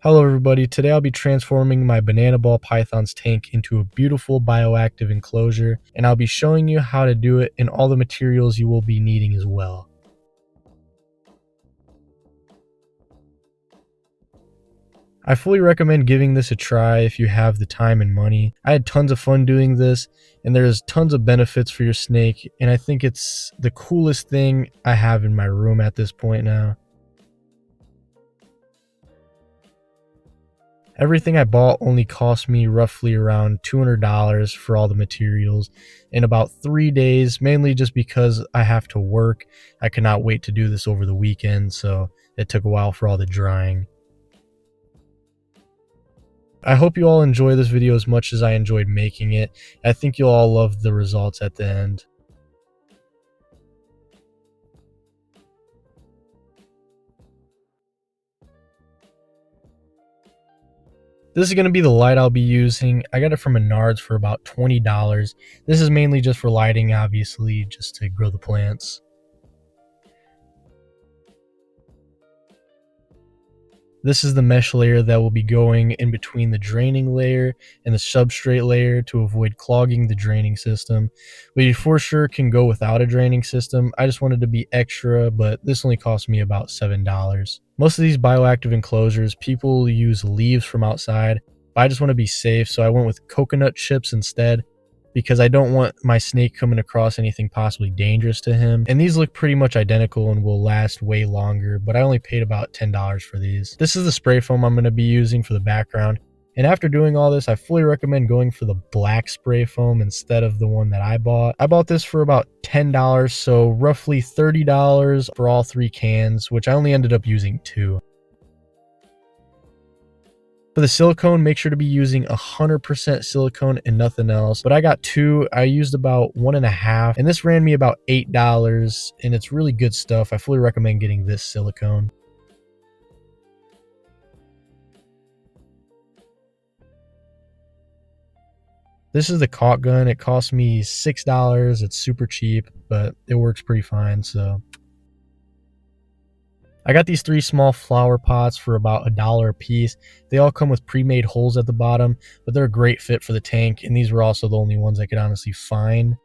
Hello everybody, today I'll be transforming my banana ball python's tank into a beautiful bioactive enclosure, and I'll be showing you how to do it and all the materials you will be needing as well. I fully recommend giving this a try if you have the time and money. I had tons of fun doing this, and there's tons of benefits for your snake, and I think it's the coolest thing I have in my room at this point now. Everything I bought only cost me roughly around $200 for all the materials in about 3 days, mainly just because I have to work. I cannot wait to do this over the weekend, so it took a while for all the drying. I hope you all enjoy this video as much as I enjoyed making it. I think you'll all love the results at the end. This is going to be the light I'll be using. I got it from Menards for about $20. This is mainly just for lighting, obviously, just to grow the plants. This is the mesh layer that will be going in between the draining layer and the substrate layer to avoid clogging the draining system. But you for sure can go without a draining system. I just wanted to be extra, but this only cost me about $7. Most of these bioactive enclosures, people use leaves from outside, but I just want to be safe, so I went with coconut chips instead, because I don't want my snake coming across anything possibly dangerous to him. And these look pretty much identical and will last way longer, but I only paid about $10 for these. This is the spray foam I'm going to be using for the background. And after doing all this, I fully recommend going for the black spray foam instead of the one that I bought. I bought this for about $10, so roughly $30 for all 3 cans, which I only ended up using 2. For the silicone, make sure to be using 100% silicone and nothing else. But I got 2. I used about 1.5, and this ran me about $8, and it's really good stuff. I fully recommend getting this silicone. This is the caulk gun. It cost me $6. It's super cheap, but it works pretty fine, so I got these 3 small flower pots for about $1 a piece. They all come with pre-made holes at the bottom, but they're a great fit for the tank, and these were also the only ones I could honestly find.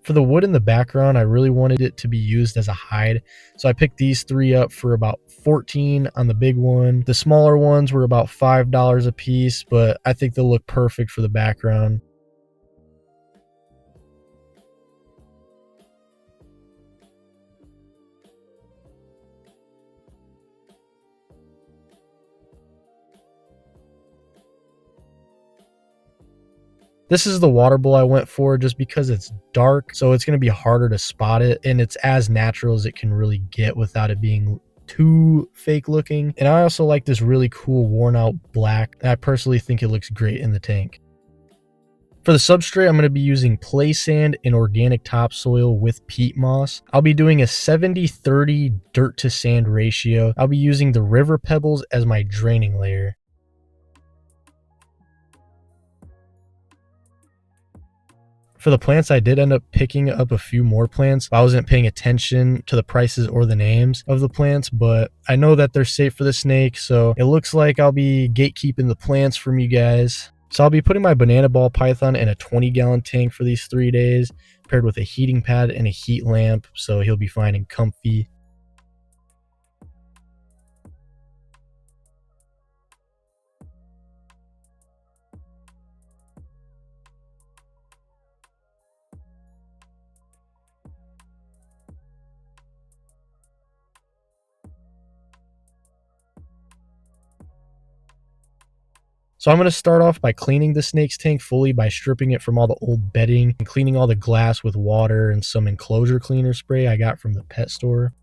For the wood in the background, I really wanted it to be used as a hide, so I picked these 3 up for about $14 on the big one. The smaller ones were about $5 a piece, but I think they'll look perfect for the background. This is the water bowl I went for just because it's dark, so it's going to be harder to spot it, and it's as natural as it can really get without it being too fake looking. And I also like this really cool worn out black. I personally think it looks great in the tank. For the substrate, I'm going to be using play sand and organic topsoil with peat moss. I'll be doing a 70-30 dirt to sand ratio. I'll be using the river pebbles as my draining layer. For the plants, I did end up picking up a few more plants. I wasn't paying attention to the prices or the names of the plants, but I know that they're safe for the snake, so it looks like I'll be gatekeeping the plants from you guys. So I'll be putting my banana ball python in a 20-gallon tank for these 3 days, paired with a heating pad and a heat lamp, so he'll be fine and comfy. So I'm going to start off by cleaning the snake's tank fully by stripping it from all the old bedding and cleaning all the glass with water and some enclosure cleaner spray I got from the pet store.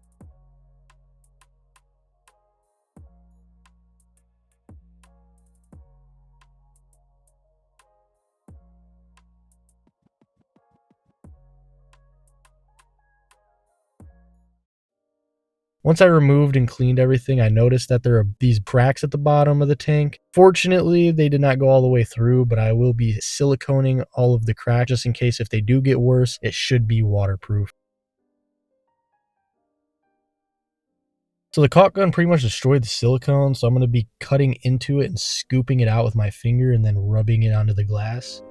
Once I removed and cleaned everything, I noticed that there are these cracks at the bottom of the tank. Fortunately, they did not go all the way through, but I will be siliconing all of the cracks just in case if they do get worse, it should be waterproof. So the caulk gun pretty much destroyed the silicone, so I'm going to be cutting into it and scooping it out with my finger and then rubbing it onto the glass.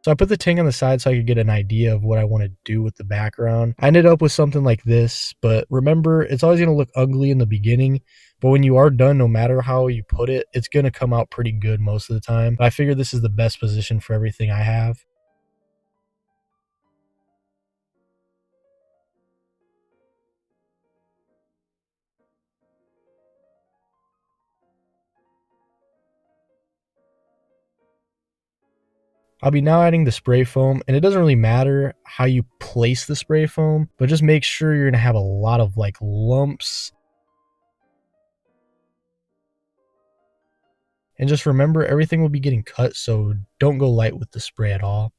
So I put the tank on the side so I could get an idea of what I want to do with the background. I ended up with something like this, but remember, it's always going to look ugly in the beginning, but when you are done, no matter how you put it, it's going to come out pretty good most of the time. But I figured this is the best position for everything I have. I'll be now adding the spray foam, and it doesn't really matter how you place the spray foam, but just make sure you're going to have a lot of like lumps. And just remember, everything will be getting cut, so don't go light with the spray at all.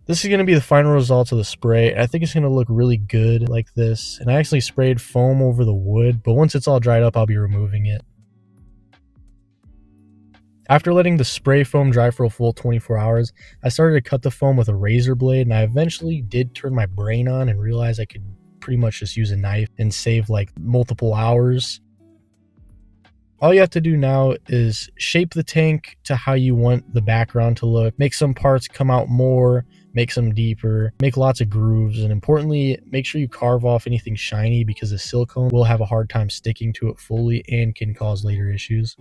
This is going to be the final results of the spray. I think it's going to look really good like this. And I actually sprayed foam over the wood, but once it's all dried up, I'll be removing it. After letting the spray foam dry for a full 24 hours, I started to cut the foam with a razor blade, and I eventually did turn my brain on and realized I could pretty much just use a knife and save like multiple hours. All you have to do now is shape the tank to how you want the background to look. Make some parts come out more, make some deeper, make lots of grooves, and importantly, make sure you carve off anything shiny because the silicone will have a hard time sticking to it fully and can cause later issues.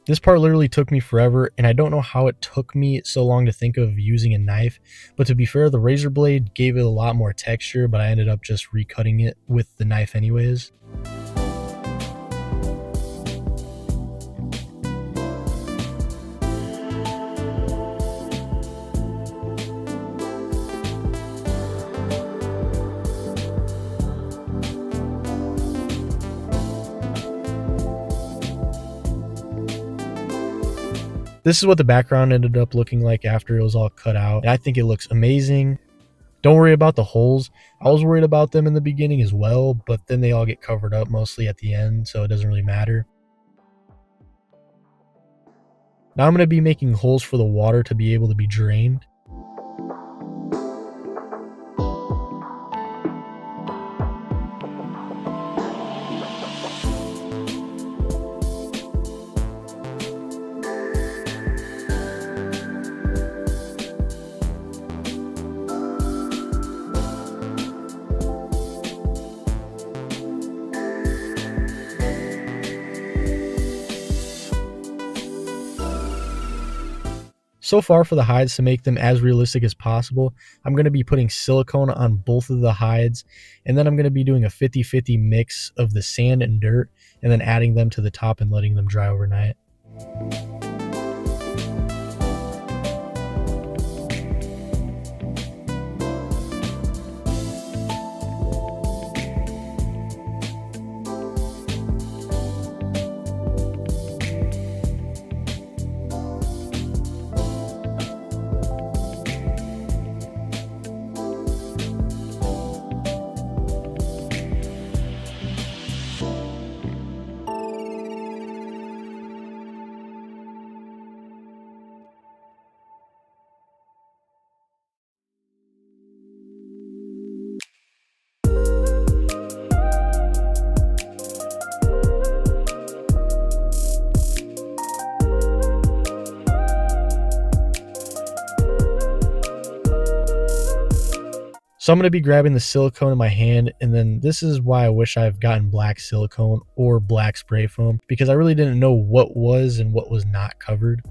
This part literally took me forever, and I don't know how it took me so long to think of using a knife, but to be fair, the razor blade gave it a lot more texture, but I ended up just recutting it with the knife anyways. This is what the background ended up looking like after it was all cut out, and I think it looks amazing. Don't worry about the holes. I was worried about them in the beginning as well, but then they all get covered up mostly at the end, so it doesn't really matter. Now I'm going to be making holes for the water to be able to be drained. So far, for the hides, to make them as realistic as possible, I'm going to be putting silicone on both of the hides, and then I'm going to be doing a 50-50 mix of the sand and dirt, and then adding them to the top and letting them dry overnight. So I'm going to be grabbing the silicone in my hand, and then this is why I wish I've gotten black silicone or black spray foam, because I really didn't know what was and what was not covered.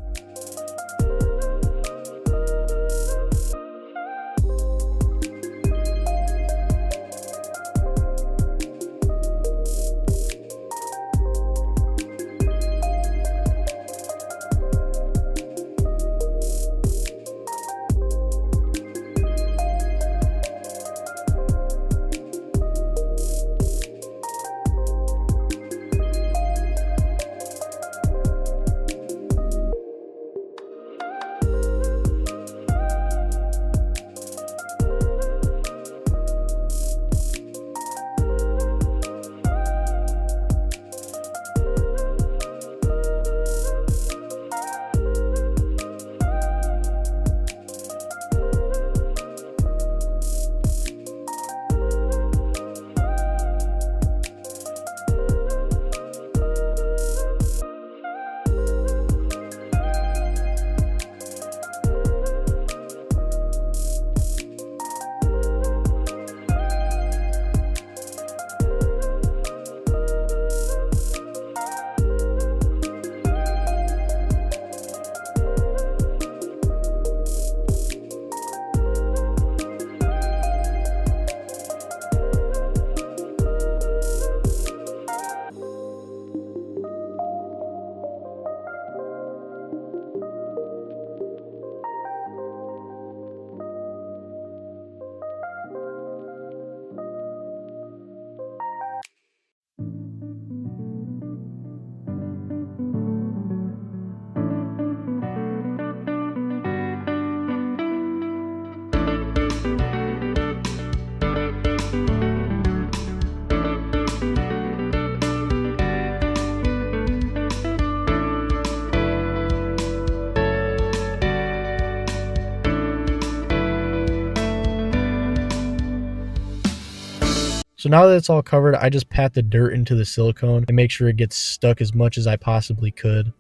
So now that it's all covered, I just pat the dirt into the silicone and make sure it gets stuck as much as I possibly could.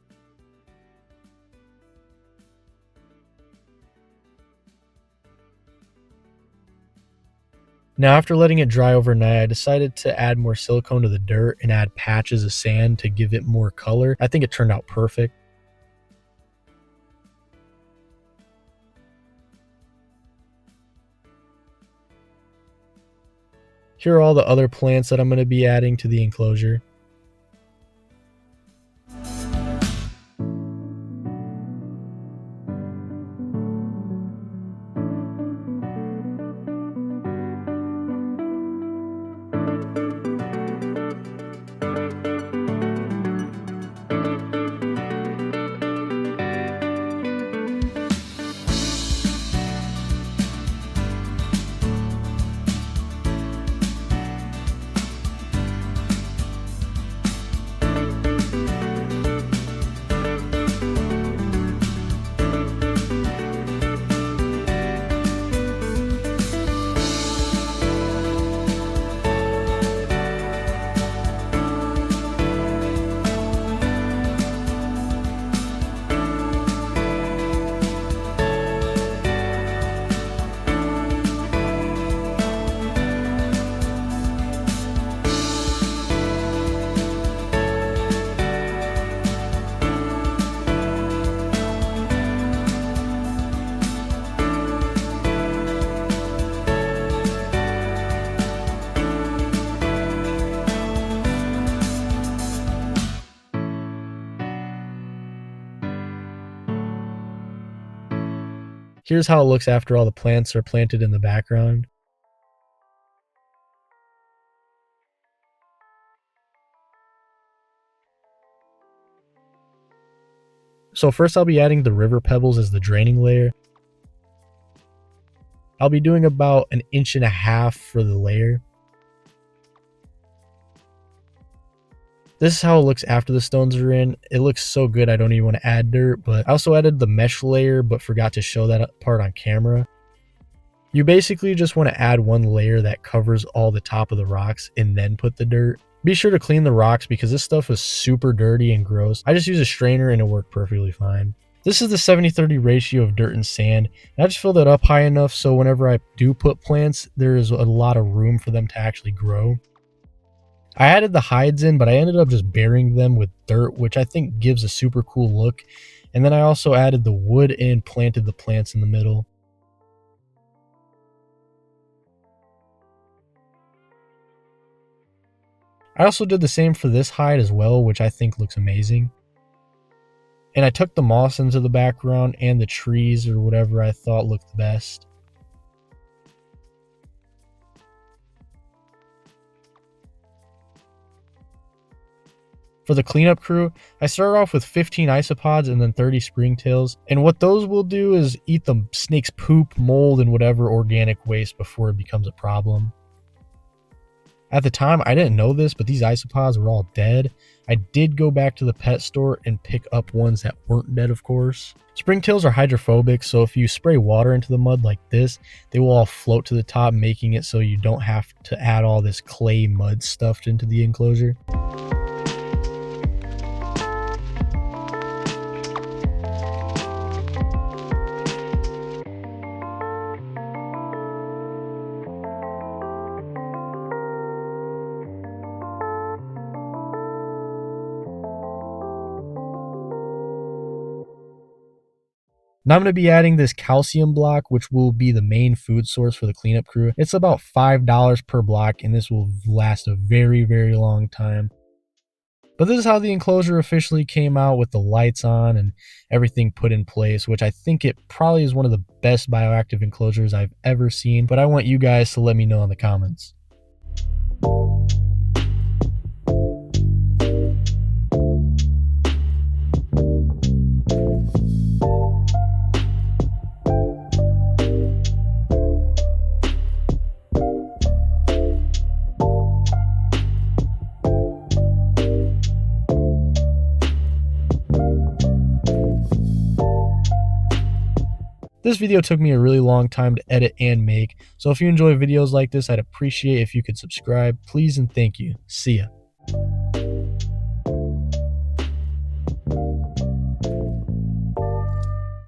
Now, after letting it dry overnight, I decided to add more silicone to the dirt and add patches of sand to give it more color. I think it turned out perfect. Here are all the other plants that I'm going to be adding to the enclosure. Here's how it looks after all the plants are planted in the background. So first I'll be adding the river pebbles as the draining layer. I'll be doing about 1.5 inches for the layer. This is how it looks after the stones are in. It looks so good I don't even want to add dirt, but I also added the mesh layer but forgot to show that part on camera. You basically just want to add one layer that covers all the top of the rocks and then put the dirt. Be sure to clean the rocks because this stuff is super dirty and gross. I just use a strainer and it worked perfectly fine. This is the 70-30 ratio of dirt and sand. And I just filled it up high enough so whenever I do put plants, there is a lot of room for them to actually grow. I added the hides in, but I ended up just burying them with dirt, which I think gives a super cool look. And then I also added the wood and planted the plants in the middle. I also did the same for this hide as well, which I think looks amazing. And I took the moss into the background and the trees or whatever I thought looked the best. For the cleanup crew, I started off with 15 isopods and then 30 springtails. And what those will do is eat the snake's poop, mold, and whatever organic waste before it becomes a problem. At the time, I didn't know this, but these isopods were all dead. I did go back to the pet store and pick up ones that weren't dead, of course. Springtails are hydrophobic, so if you spray water into the mud like this, they will all float to the top, making it so you don't have to add all this clay mud stuffed into the enclosure. Now I'm going to be adding this calcium block, which will be the main food source for the cleanup crew. It's about $5 per block, and this will last a very, very long time. But this is how the enclosure officially came out with the lights on and everything put in place, which I think it probably is one of the best bioactive enclosures I've ever seen. But I want you guys to let me know in the comments. This video took me a really long time to edit and make, so if you enjoy videos like this, I'd appreciate if you could subscribe, please and thank you. See ya.